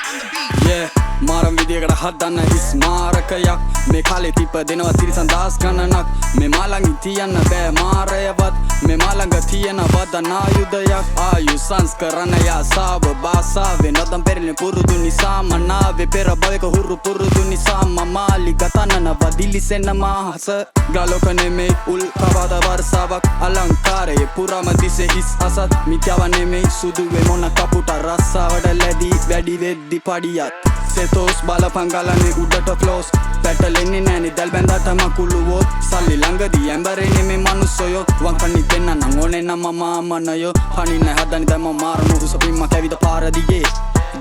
Yeah, මාරම් විදියකට හදන්න ස්මාරකයක් මේ කාලේ තිප්ප දෙනවා තිරිසන් දහස් ගණනක් මේ මාළඟින් තියන්න බෑ මාරයවත් මේ මාළඟ තියෙන වදන ආයුධයක් ආයු සංස්කරණ යාසාව භාෂාවේ නොදම් පෙරළෙන පුරුදු නිසා මනාවේ පෙර භවයක හුරු පුරුදු නිසා මමාලි ගතනන වදිලිසෙන මාහස ගලොක නෙමෙයි උල් කවද වර්ෂාවක් අලංකාරයේ පුරාම දිසේ හිස් අසත් මිත්‍යාව නෙමෙයි සුදුවේ මොන කපුට රස්සාවට ලැබී වැඩි වෙද්දි පඩියත් සෙතෝස් බලපං ගලන්නේ උඩට ෆ්ලෝස් පැටලෙන්නේ නෑනේ දැල් බැඳට මකුළුවොත් සල්ලි ළඟදී ඇඹරෙන්නේ මේ මනුස්සයෝ වංකනි දෙන්න නම් ඕනේ නම් මම අමනයෝ හනින්න හදන්නේ දැන් මම මාරමු උසපින්ම කැවිද පාරදිගේ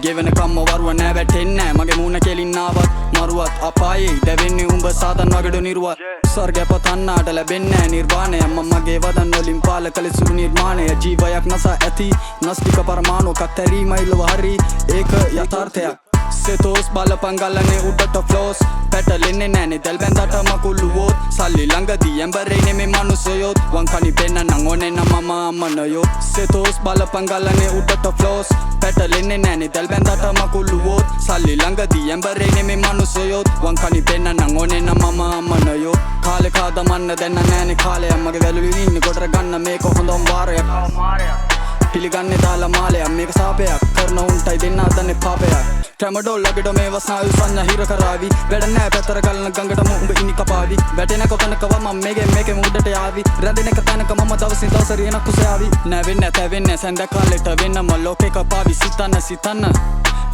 ගෙවන කම්ම වරුව නෑ වැටෙන්නේ මගේ මූණ කෙලින්නාවත් මරුවත් අපායේ දැවෙන්නේ උඹ සාතන් වගේඩ නිර්වත් ස්වර්ගය පතන්නාට ලැබෙන්නේ නිර්වාණය මමගේ වදන් වලින් පාල කළ සුළු නිර්මාණය ජීවයක් නසා ඇති නස්තික පරමාණුක තැරීමයි ලොව හරි ඒක යථාර්ථයක් සෙතෝස් බලපං ගලන්නේ උඩට ෆ්ලෝස් පැටලෙන්නේ නෑනේ දැල් බැඳට මකුළුවොත් සල්ලි ළඟදී ඇඹරෙන්නේ මේ මනුස්සයොත් වංකනි පෙන්න නම් ඕනේ නම් මම අමනයෝ සෙතෝස් බලපං ගලන්නේ උඩට ෆ්ලෝස් පැටලෙන්නේ නෑනේ දැල් බැඳට මකුළුවොත් සල්ලි ළඟදී ඇඹරෙන්නේ මේ මනුස්සයොත් වංකනි පෙන්න නම් ඕනේ නම් මම අමනයෝ කාලේ කාදමන්න දැන්න නෑනේ කාලය මගේ වැළුවේ ඉන්නේ කොටර ගන්න මේක හොඳම වාරයක් පිළිගන්නේ දාලා මාලයක් මේක සාපයක් කරන උන්ටයි දෙන්න හදන්නේ පාපයක් ටැමඩෝල් ලගෙට මේ වස්නායු සංඥා හිර කරાવી වැඩ නෑ පැතර ගලන ගඟටම උඹ ඉනි කපාවි වැටෙන කොතනකව මම මේකේ මුඩට යාවි රැඳෙන එක තැනක මම දවසින් දවස රියනක් කුසයාවි නැවෙන්නේ තැවෙන්නේ සැඳ කාලෙට වෙන්නම ලෝකෙක පාවි සිතන්න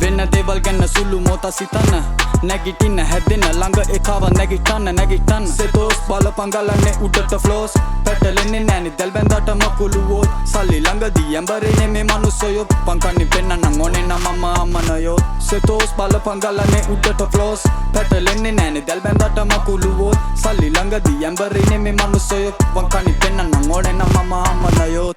වෙන්න දේවල් ගැන සුළු මොත සිතන්න නැගිටින්න හැදෙන්න ළඟ එකව නැගිටන්න සෙතෝස් බලපං ගලන්නේ උඩට ෆ්ලෝස් පැටලෙන්නේ නෑනේ දැල් බැඳට මකුළුවොත් සල්ලි ළඟදී ඇඹරෙන්නේ මේ මනුස්සයෝ පංකන්නේ පෙන්න නම් ඕනේ නම් මම අමනයෝ සෙතෝස් බලපං ගලන්නේ උඩට ෆ්ලෝස් පැටලෙන්නේ නෑනේ දැල් බැඳට මකුළුවොත් සල්ලි ළඟදී ඇඹරෙන්නේ මේ මනුස්සයෝ පංකන්නේ පෙන්න නම් ඕනේ නම් මම අමනයෝ